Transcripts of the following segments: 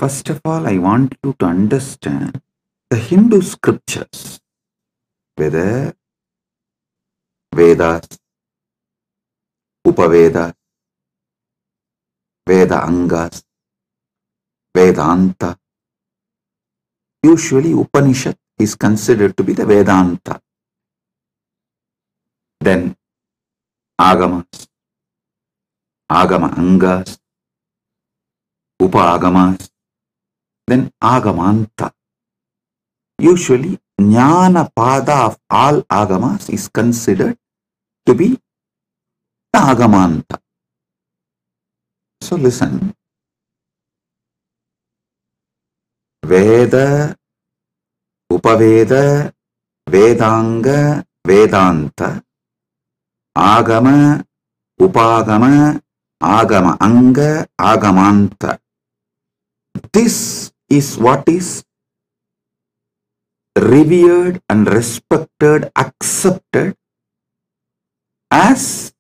First of all, I want you to understand the Hindu scriptures, whether Vedas, Upavedas, Veda Angas, Vedanta. Usually Upanishad is considered to be the Vedanta. Then Agamas, Agama Angas, Upa-agamas, then Agamanta. Usually Jnana Pada of all Agamas is considered to be the Agamanta. So listen, Veda, Upaveda, Vedanga, Vedanta, Agama, Upagama, Agama Anga, Agamanta. This is what is revered and respected, accepted as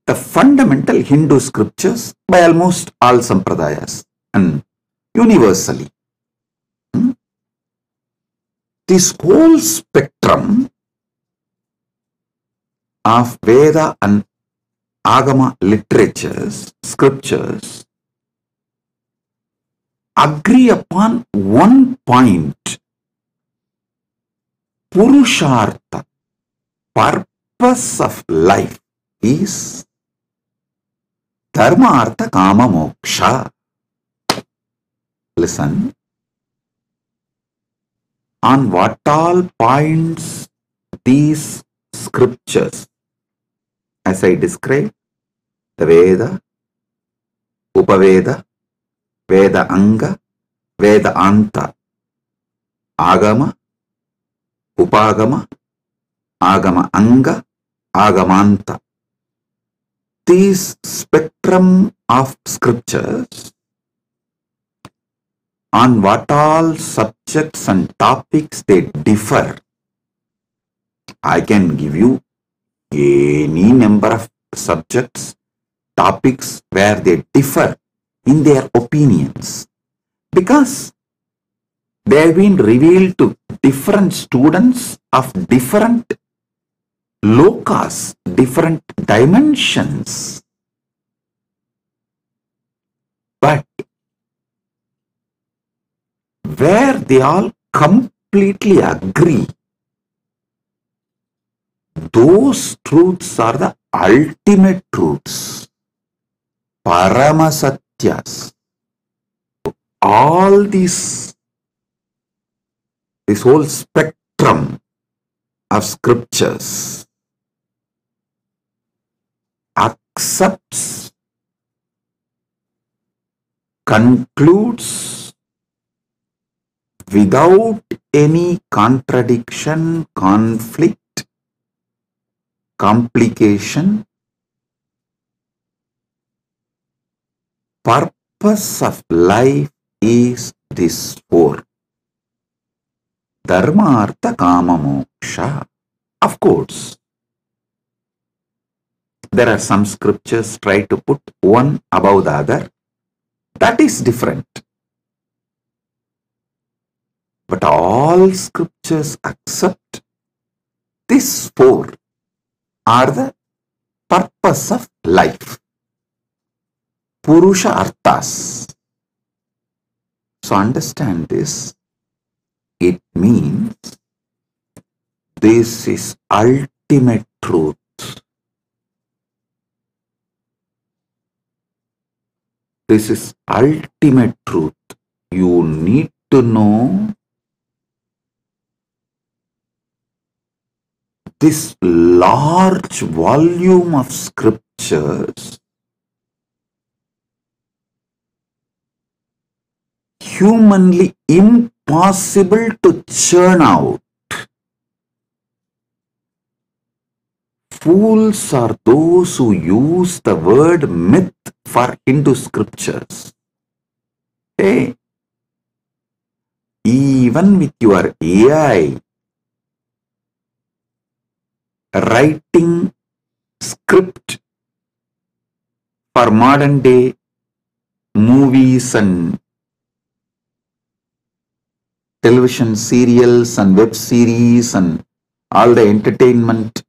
the fundamental Hindu scriptures by almost all Sampradayas and universally. This whole spectrum of Veda and Agama literatures, scriptures, agree upon one point: Purushartha, purpose of life, is Dharma, Artha, Kama, Moksha. Listen, on what all points these scriptures, as I described, the Veda, Upaveda, Veda Anga, Veda Anta, Agama, Upagama, Agama Anga, Agamanta. These spectrum of scriptures, on what all subjects and topics they differ. I can give you any number of subjects, topics where they differ in their opinions, because they have been revealed to different students of different lokas, different dimensions. But where they all completely agree, those truths are the ultimate truths, Paramasatyas. All this whole spectrum of scriptures accepts, concludes without any contradiction, conflict, complication, purpose of life is this four: Dharma, Artha, Kama, Moksha. Of course, there are some scriptures try to put one above the other. That is different. But all scriptures accept these four are the purpose of life, Purusha Arthas. So understand this. It means this is ultimate truth. This is ultimate truth. You need to know this large volume of scriptures, humanly impossible to churn out. Fools are those who use the word myth for Hindu scriptures. Hey, even with your AI writing script for modern day movies and television serials and web series and all the entertainment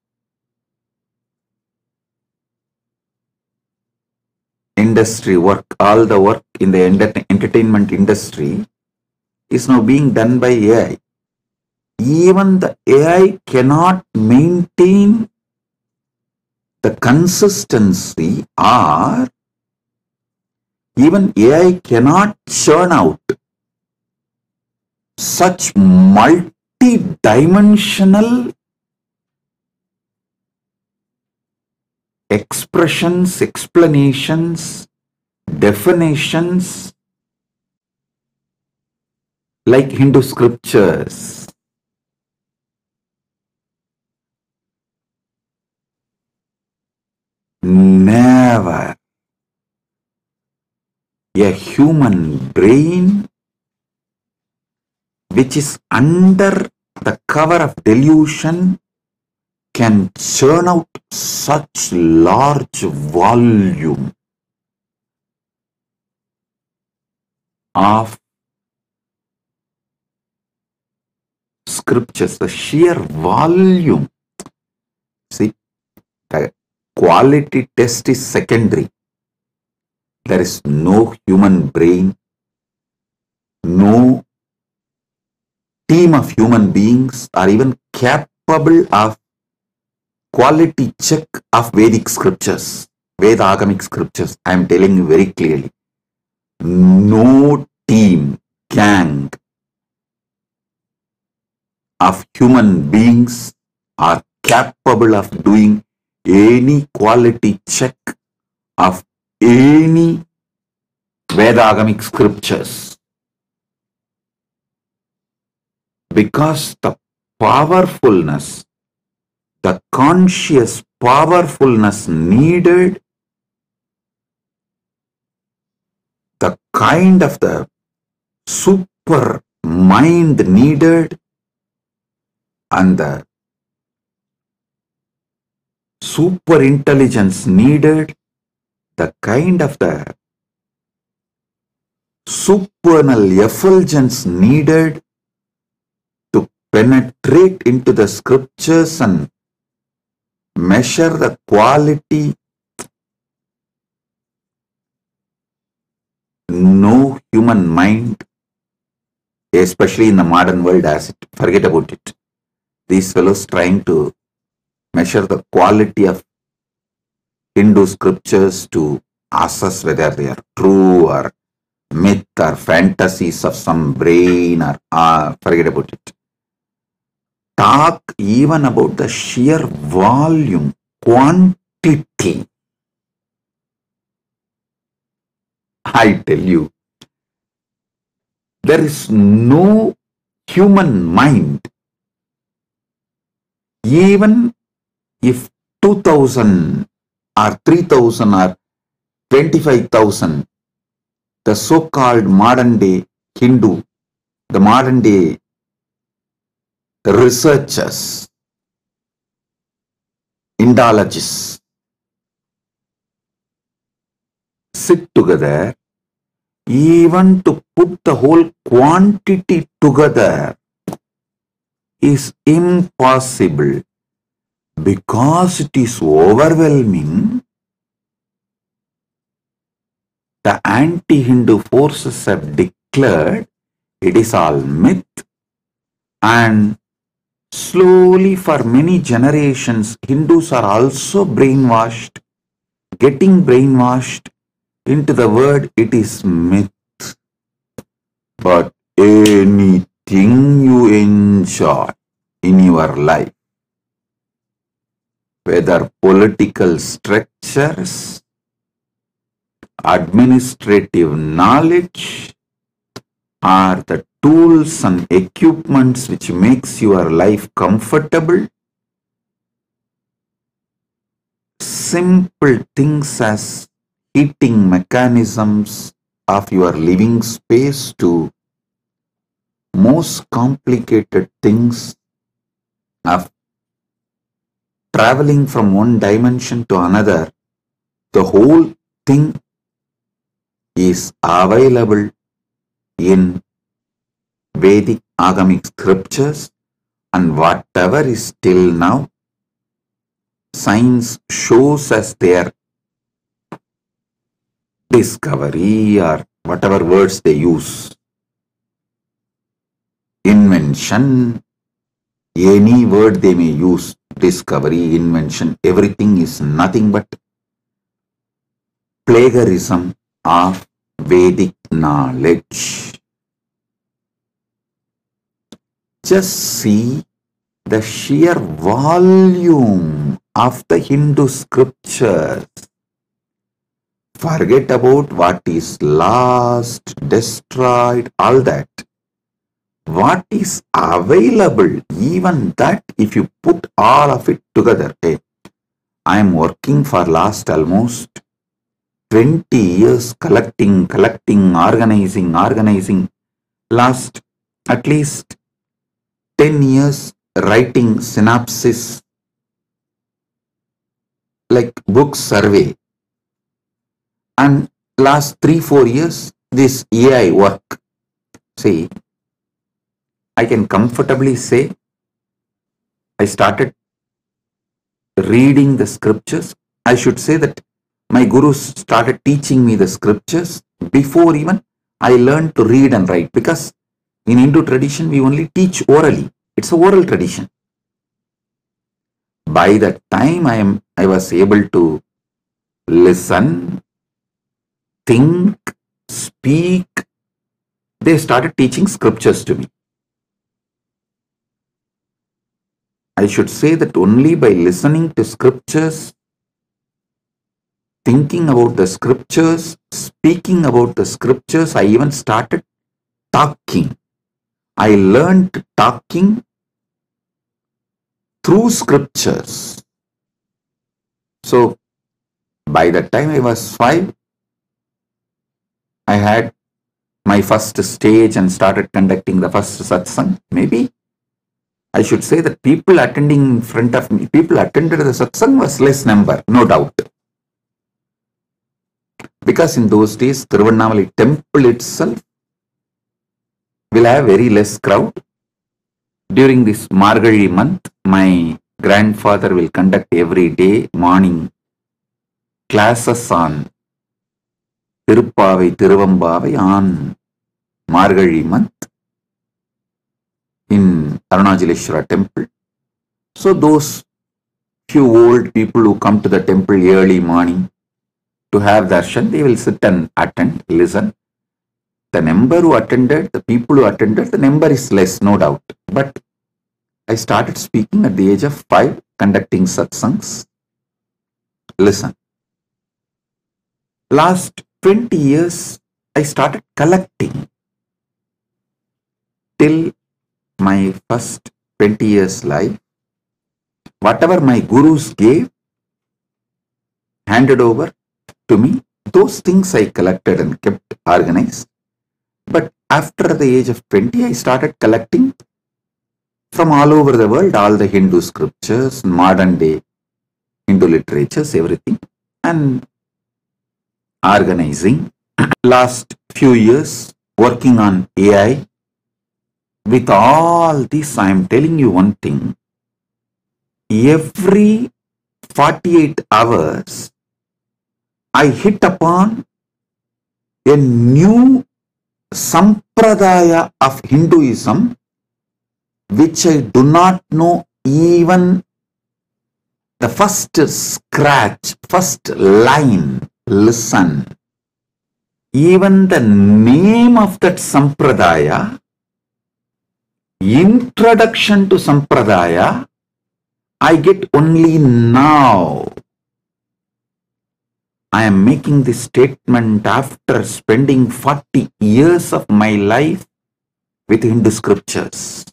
industry work, all the work in the entertainment industry is now being done by AI. Even the AI cannot maintain the consistency, or even AI cannot churn out such multi-dimensional expressions, explanations, definitions like Hindu scriptures. Never a human brain which is under the cover of delusion can churn out such large volume of scriptures, the sheer volume. See, the quality test is secondary. There is no human brain, no team of human beings are even capable of quality check of Vedic scriptures, Vedagamic scriptures. I am telling you very clearly. No team, gang of human beings are capable of doing any quality check of any Vedagamic scriptures, because the powerfulness, the conscious powerfulness needed, the kind of the super mind needed, and the super intelligence needed, the kind of the supernal effulgence needed to penetrate into the scriptures and measure the quality. No human mind, especially in the modern world, has it. Forget about it. These fellows trying to measure the quality of Hindu scriptures to assess whether they are true or myth or fantasies of some brain, or forget about it. Talk even about the sheer volume, quantity. I tell you, there is no human mind, even if 2,000 or 3,000 or 25,000, the so-called modern day Hindu, the modern day researchers, Indologists, sit together, even to put the whole quantity together is impossible, because it is overwhelming. The anti-Hindu forces have declared it is all myth, and slowly for many generations Hindus are also brainwashed, getting brainwashed into the word it is myth. But anything you enjoy in your life, whether political structures, administrative knowledge, or the tools and equipments which makes your life comfortable, simple things as heating mechanisms of your living space to most complicated things of traveling from one dimension to another, the whole thing is available in Vedic Agamic scriptures and whatever is till now science shows as their discovery or whatever words they use, invention, any word they may use, discovery, invention, everything is nothing but plagiarism of Vedic knowledge. Just see the sheer volume of the Hindu scriptures. Forget about what is lost, destroyed, all that. What is available, even that, if you put all of it together. Hey, I am working for last almost 20 years collecting, organizing. Last at least 10 years writing synopsis, like book survey. And last 3-4 years, this AI work. See, I can comfortably say I started reading the scriptures. I should say that my gurus started teaching me the scriptures before even I learned to read and write, because in Hindu tradition we only teach orally. It's a oral tradition. By the time I was able to listen, think, speak, they started teaching scriptures to me. I should say that only by listening to scriptures, thinking about the scriptures, speaking about the scriptures, I even started talking. I learned talking through scriptures. So, by the time I was 5, I had my first stage and started conducting the first satsang. Maybe I should say that people attending in front of me, people attended the satsang was less number, no doubt. Because in those days, Tiruvannamalai temple itself will have very less crowd. During this Margazhi month, my grandfather will conduct every day morning classes on Tiruppavai, Tiruvambavai on Margazhi month in Arunachaleshwara temple. So those few old people who come to the temple early morning to have darshan, they will sit and attend, listen. The number who attended, the people who attended, the number is less, no doubt. But I started speaking at the age of 5, conducting satsangs. Listen. Last 20 years, I started collecting. Till my first 20 years life, whatever my gurus gave, handed over to me, those things I collected and kept organized. But after the age of 20, I started collecting from all over the world, all the Hindu scriptures, modern day Hindu literatures, everything, and organizing. Last few years, working on AI. With all this, I am telling you one thing. Every 48 hours, I hit upon a new Sampradaya of Hinduism, which I do not know even the first scratch, first line. Listen. Even the name of that Sampradaya, introduction to Sampradaya, I get only now. I am making this statement after spending 40 years of my life with Hindu scriptures.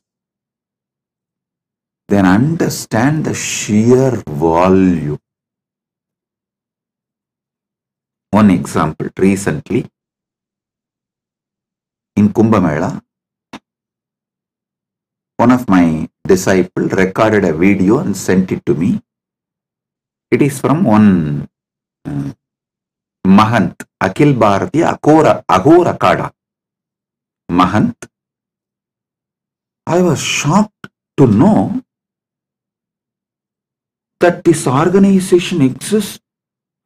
Then understand the sheer volume. One example, recently in Kumbh Mela, one of my disciples recorded a video and sent it to me. It is from one Mahant, Akhil Bharatiya Agora Kada Mahant. I was shocked to know that this organization exists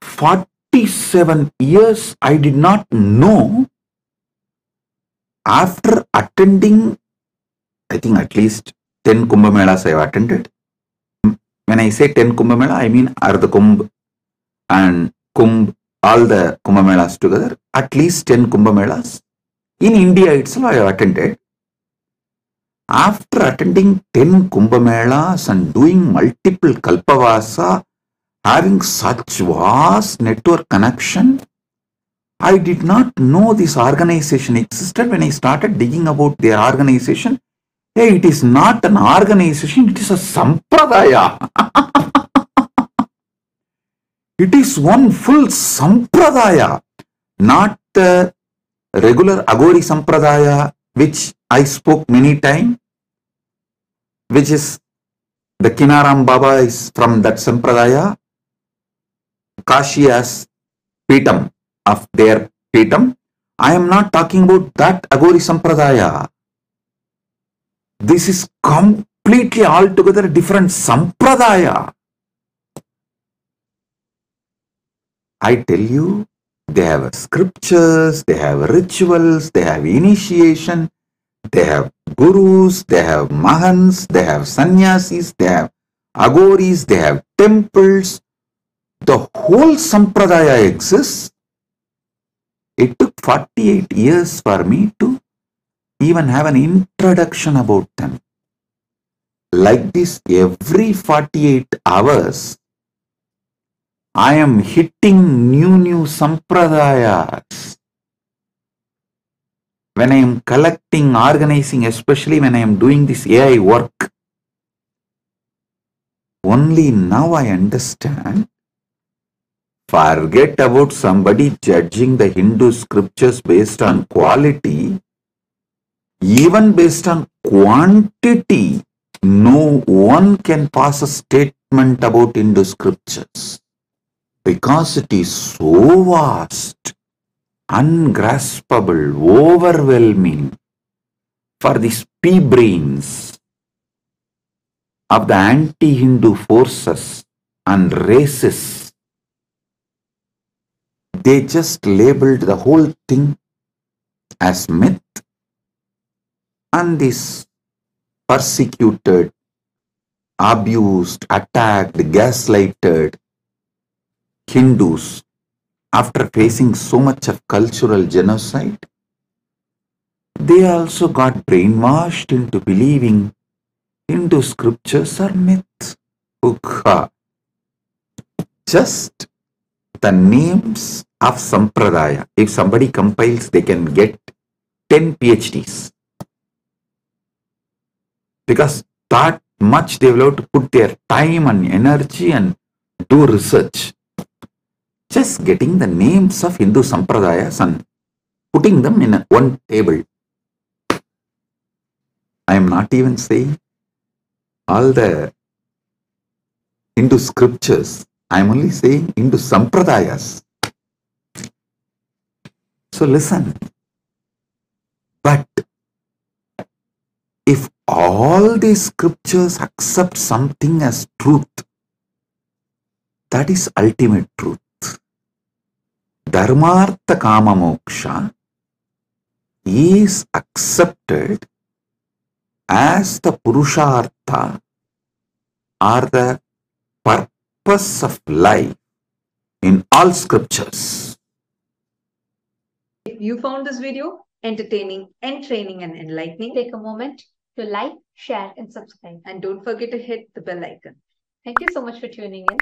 47 years. I did not know. After attending, I think at least 10 Kumbh Melas I have attended. When I say 10 Kumbh Mela, I mean Ardha Kumbh and Kumbh, all the Kumbh Melas together, at least 10 Kumbh Melas. In India itself, I have attended. After attending 10 Kumbh Melas and doing multiple Kalpavasa, having such vast network connection, I did not know this organization existed. When I started digging about their organization, hey, it is not an organization, it is a Sampradaya. It is one full Sampradaya, not the regular Agori Sampradaya, which I spoke many times, which is the Kinaram Baba is from that Sampradaya, Kashi as Pitam of their Pitam. I am not talking about that Agori Sampradaya. This is completely altogether different Sampradaya. I tell you, they have scriptures, they have rituals, they have initiation, they have gurus, they have mahans, they have sannyasis, they have agoris, they have temples. The whole Sampradaya exists. It took 48 years for me to even have an introduction about them. Like this, every 48 hours, I am hitting new Sampradayas. When I am collecting, organizing, especially when I am doing this AI work, only now I understand. Forget about somebody judging the Hindu scriptures based on quality. Even based on quantity, no one can pass a statement about Hindu scriptures. Because it is so vast, ungraspable, overwhelming for these pea-brains of the anti-Hindu forces and races. They just labeled the whole thing as myth, and this persecuted, abused, attacked, gaslighted Hindus, after facing so much of cultural genocide, they also got brainwashed into believing Hindu scriptures are myths. Ukha. Just the names of Sampradaya. If somebody compiles, they can get 10 PhDs. Because that much they will have to put their time and energy and do research. Just getting the names of Hindu Sampradayas and putting them in one table. I am not even saying all the Hindu scriptures. I am only saying Hindu Sampradayas. So listen. But if all these scriptures accept something as truth, that is ultimate truth. Dharmartha Kama Moksha is accepted as the Purushartha or the purpose of life in all scriptures. If you found this video entertaining, entraining, and enlightening, take a moment to like, share, and subscribe. And don't forget to hit the bell icon. Thank you so much for tuning in.